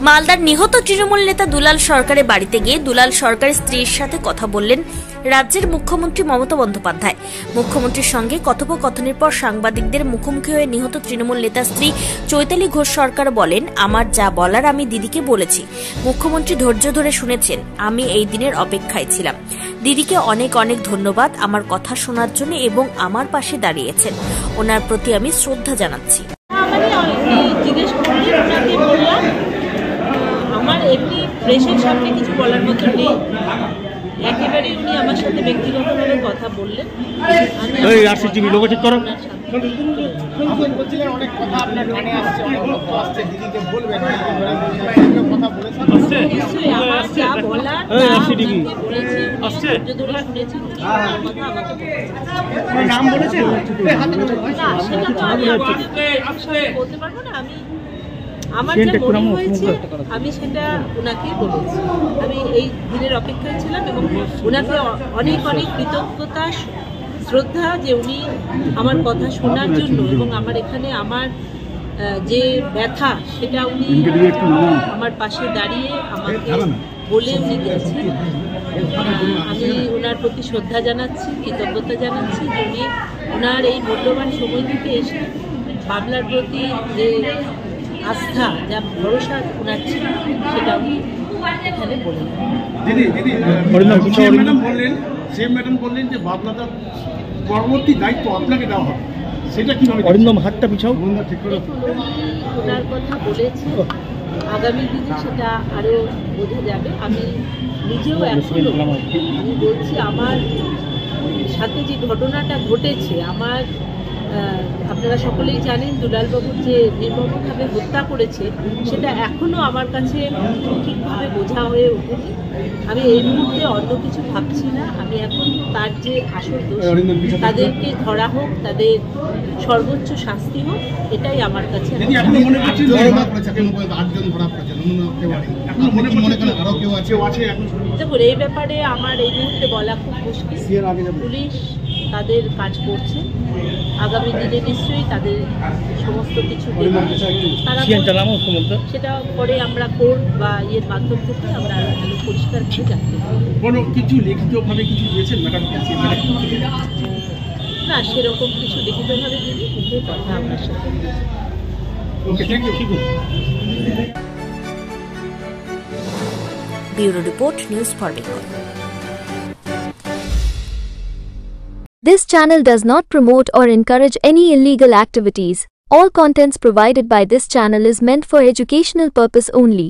মালদার নিহত তৃণমূল নেতা দুলাল সরকারের বাড়িতে গিয়ে দুলাল সরকারের স্ত্রীর সাথে কথা বললেন রাজ্যের মুখ্যমন্ত্রী মমতা বন্দ্যোপাধ্যায়। মুখ্যমন্ত্রীর সঙ্গে কথোপকথনের পর সাংবাদিকদের মুখোমুখি হয়ে নিহত তৃণমূল নেতা স্ত্রী চৈতালি ঘোষ সরকার বলেন, আমার যা বলার আমি দিদিকে বলেছি। মুখ্যমন্ত্রী ধৈর্য ধরে শুনেছেন। আমি এই দিনের অপেক্ষায় ছিলাম। দিদিকে অনেক অনেক ধন্যবাদ আমার কথা শোনার জন্য এবং আমার পাশে দাঁড়িয়েছেন। ওনার প্রতি আমি শ্রদ্ধা জানাচ্ছি। আমার এমনি প্রেসের সামনে কিছু বলার মতো নেই। একেবারে উনি আমার সাথে ব্যক্তিগতভাবে কথা বললেন। আমার যা বলার বলতে পারবো না। আমার যা মনে হয়েছে আমি সেটা ওনাকে বলেছি। আমি এই দিনের অপেক্ষায় ছিলাম এবং ওনাকে অনেক অনেক কৃতজ্ঞতা শ্রদ্ধা যে উনি আমার কথা শোনার জন্য এবং আমার এখানে আমার যে ব্যথা সেটা উনি আমার পাশে দাঁড়িয়ে আমাকে বলে উনি গেছেন। আমি ওনার প্রতি শ্রদ্ধা জানাচ্ছি, কৃতজ্ঞতা জানাচ্ছি যে উনি ওনার এই মূল্যবান সময় থেকে এসে বাংলার প্রতি যে আস্থা, যা ভরসা ওনার ছিল সেটা উনি এখানে বললেন। ম্যাডাম বললেন যে বাবলাদার পরবর্তী দায়িত্ব আপনাকে দেওয়া হবে, সেটা কিভাবে? হাতটা পিছাও। ওনার কথা বলেছে, আগামী দিনে সেটা আরো বোঝা যাবে। আমি নিজেও এখনো আমি বলছি আমার সাথে যে ঘটনাটা ঘটেছে, আমার আপনারা সকলেই জানেন দুলালবাবুর যে নির্মমভাবে হত্যা করেছে সেটা এখনো আমার কাছে ঠিকভাবে বোঝা হয়ে ওঠেনি। আমি এই মুহূর্তে অন্য কিছু ভাবছি না। আমি এখন তার যে আসল দোষ তাদেরকে ধরা হোক, তাদের সর্বোচ্চ শাস্তি হোক, এটাই আমার কাছে। দেখুন, এই ব্যাপারে আমার এই মুহূর্তে বলা খুব মুশকিল। পুলিশ তাদের কাজ করছে, আগামী দিনে নিশ্চয়ই তাদের সমস্ত কিছু সেটা পরে আমরা কোর্ট বা ইয়ের মাধ্যম থেকে আমরা আরো ভালো পরিষ্কার করে জানতে পারি। কোনো কিছু লিখিতভাবে কিছু দিয়েছেন ম্যাডাম? না, সেরকম কিছু লিখিতভাবে দিই, কিন্তু কথা আপনার সাথে। Bureau report, news for Bengal. This channel does not promote or encourage any illegal activities. All contents provided by this channel is meant for educational purpose only.